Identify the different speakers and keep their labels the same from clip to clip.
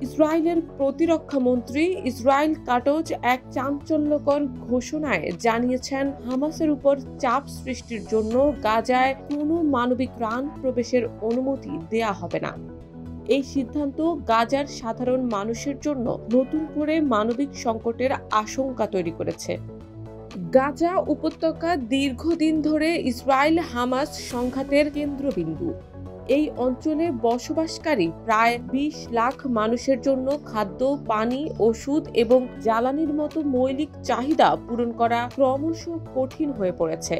Speaker 1: ইসরায়েলের প্রতিরক্ষা মন্ত্রী ইসরায়েল কাটজ এক চাঞ্চল্যকর ঘোষণায় জানিয়েছেন, হামাসের উপর চাপ সৃষ্টির জন্য গাজায় কোনো মানবিক ত্রাণ প্রবেশের অনুমতি দেয়া হবে না। এই সিদ্ধান্ত গাজার সাধারণ মানুষের জন্য নতুন করে মানবিক সংকটের আশঙ্কা তৈরি করেছে। গাজা উপত্যকা দীর্ঘদিন ধরে ইসরায়েল হামাস সংঘাতের কেন্দ্রবিন্দু। এই অঞ্চলে বসবাসকারী প্রায় ২০ লাখ মানুষের জন্য খাদ্য, পানি, ওষুধ এবং জ্বালানির মতো মৌলিক চাহিদা পূরণ করা ক্রমশ কঠিন হয়ে পড়েছে।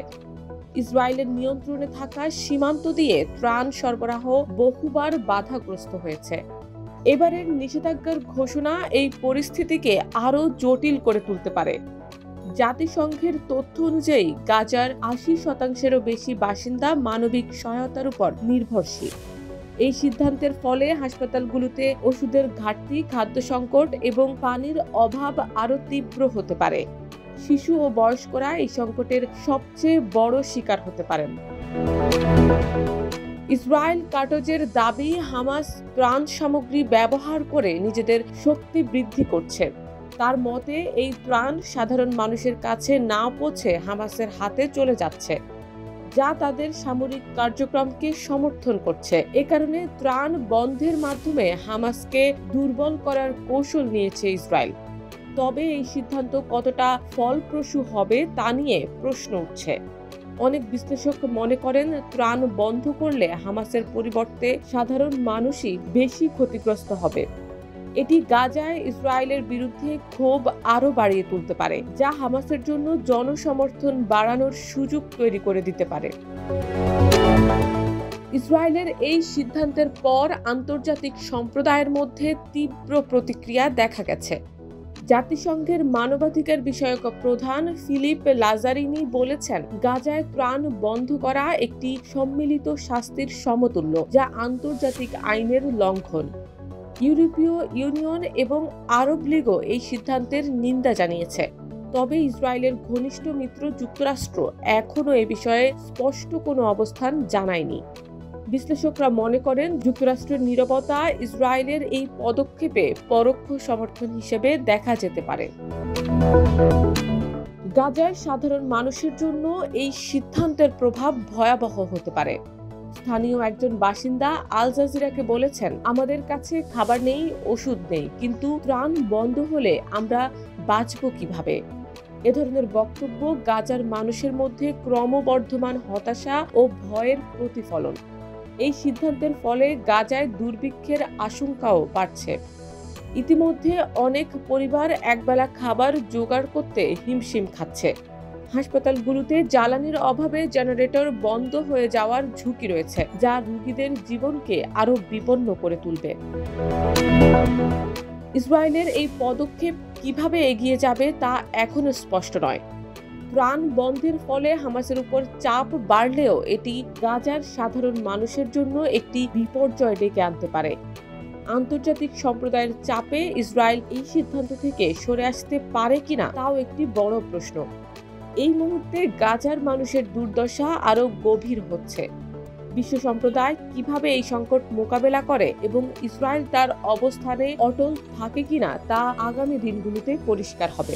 Speaker 1: ইসরায়েলের নিয়ন্ত্রণে থাকা সীমান্ত দিয়ে ত্রাণ সরবরাহ বহুবার বাধাগ্রস্ত হয়েছে। এবারের নিষেধাজ্ঞার ঘোষণা এই পরিস্থিতিকে আরও জটিল করে তুলতে পারে। জাতিসংঘের তথ্য অনুযায়ী গাজার ৮০%-এরও বেশি বাসিন্দা মানবিক সহায়তার উপর নির্ভরশীল। এই সিদ্ধান্তের ফলে হাসপাতালগুলোতে ওষুধের ঘাটতি, খাদ্য সংকট এবং পানির অভাব আরও তীব্র হতে পারে। শিশু ও বয়স্করা এই সংকটের সবচেয়ে বড় শিকার হতে পারেন। ইসরায়েল কাটজের দাবি, হামাস ত্রাণ সামগ্রী ব্যবহার করে নিজেদের শক্তি বৃদ্ধি করছে। তার মতে, এই ত্রাণ সাধারণ মানুষের কাছে না পৌঁছে হামাসের হাতে চলে যাচ্ছে, যা তাদের সামরিক কার্যক্রমকে সমর্থন করছে। এ কারণে ত্রাণ বন্ধের মাধ্যমে হামাসকে দুর্বল করার কৌশল নিয়েছে ইসরায়েল। তবে এই সিদ্ধান্ত কতটা ফলপ্রসূ হবে তা নিয়ে প্রশ্ন উঠছে। অনেক বিশ্লেষক মনে করেন, ত্রাণ বন্ধ করলে হামাসের পরিবর্তে সাধারণ মানুষই বেশি ক্ষতিগ্রস্ত হবে। এটি গাজায় ইসরায়েলের বিরুদ্ধে ক্ষোভ আরও বাড়িয়ে তুলতে পারে, যা হামাসের জন্য জনসমর্থন বাড়ানোর সুযোগ তৈরি করে দিতে পারে। ইসরায়েলের এই সিদ্ধান্তের পর আন্তর্জাতিক সম্প্রদায়ের মধ্যে তীব্র প্রতিক্রিয়া দেখা গেছে। জাতিসংঘের মানবাধিকার বিষয়ক প্রধান ফিলিপ লাজারিনি বলেছেন, গাজায় ত্রাণ বন্ধ করা একটি সম্মিলিত শাস্তির সমতুল্য, যা আন্তর্জাতিক আইনের লঙ্ঘন। ইউরোপীয় ইউনিয়ন এবং আরব লীগও এই সিদ্ধান্তের নিন্দা জানিয়েছে। তবে ইসরায়েলের ঘনিষ্ঠ মিত্র যুক্তরাষ্ট্র এখনও এ বিষয়ে স্পষ্ট কোনো অবস্থান জানায়নি। বিশ্লেষকরা মনে করেন, যুক্তরাষ্ট্রের নীরবতা ইসরায়েলের এই পদক্ষেপে পরোক্ষ সমর্থন হিসেবে দেখা যেতে পারে। গাজায় সাধারণ মানুষের জন্য এই সিদ্ধান্তের প্রভাব ভয়াবহ হতে পারে। স্থানীয় একজন বাসিন্দা আল জাজিরাকে বলেছেন, আমাদের কাছে খাবার নেই, ওষুধ নেই, কিন্তু ত্রাণ বন্ধ হলে আমরা বাঁচব কিভাবে? এ ধরনের বক্তব্য গাজার মানুষের মধ্যে ক্রমবর্ধমান হতাশা ও ভয়ের প্রতিফলন। এই সিদ্ধান্তের ফলে গাজায় দুর্ভিক্ষের আশঙ্কাও বাড়ছে। ইতিমধ্যে অনেক পরিবার একবেলা খাবার জোগাড় করতে হিমশিম খাচ্ছে। হাসপাতালগুলোতে জ্বালানির অভাবে জেনারেটর বন্ধ হয়ে যাওয়ার ঝুঁকি রয়েছে, যা রোগীদের জীবনকে আরও বিপন্ন করে তুলবে। ইসরায়েলের এই পদক্ষেপ কিভাবে এগিয়ে যাবে তা এখনো স্পষ্ট নয়। ত্রাণ বন্ধের ফলে হামাসের উপর চাপ বাড়লেও এটি গাজার সাধারণ মানুষের জন্য একটি বিপর্যয় ডেকে আনতে পারে। আন্তর্জাতিক সম্প্রদায়ের চাপে ইসরায়েল এই সিদ্ধান্ত থেকে সরে আসতে পারে কিনা তাও একটি বড় প্রশ্ন। এই মুহূর্তে গাজার মানুষের দুর্দশা আরও গভীর হচ্ছে। বিশ্ব সম্প্রদায় কিভাবে এই সংকট মোকাবেলা করে এবং ইসরায়েল তার অবস্থানে অটল থাকে কিনা তা আগামী দিনগুলোতে পরিষ্কার হবে।